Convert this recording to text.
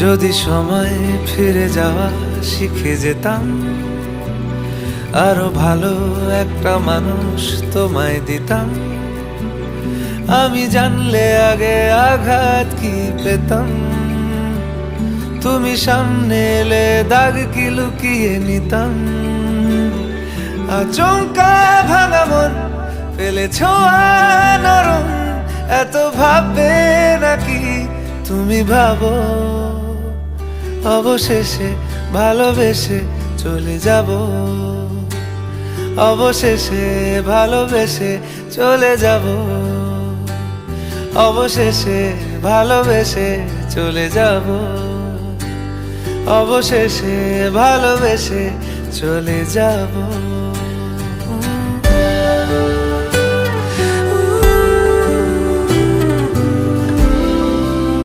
যদি সময় ফিরে যাওয়া শিখে যেতাম, আরো ভালো একটা মানুষ তোমায় দিতাম। আমি জানলে আগে আঘাত কি পেতাম, তুমি সামনে এলে দাগ কি লুকিয়ে নিতাম। আচমকা ভাঙা মন ফেলেছ নরম, এত ভাববে নাকি তুমি ভাবো। অবশেষে ভালোবেসে চলে যাব, অবশেষে ভালোবেসে চলে যাব, অবশেষে ভালোবেসে চলে যাব, অবশেষে ভালোবেসে চলে যাব।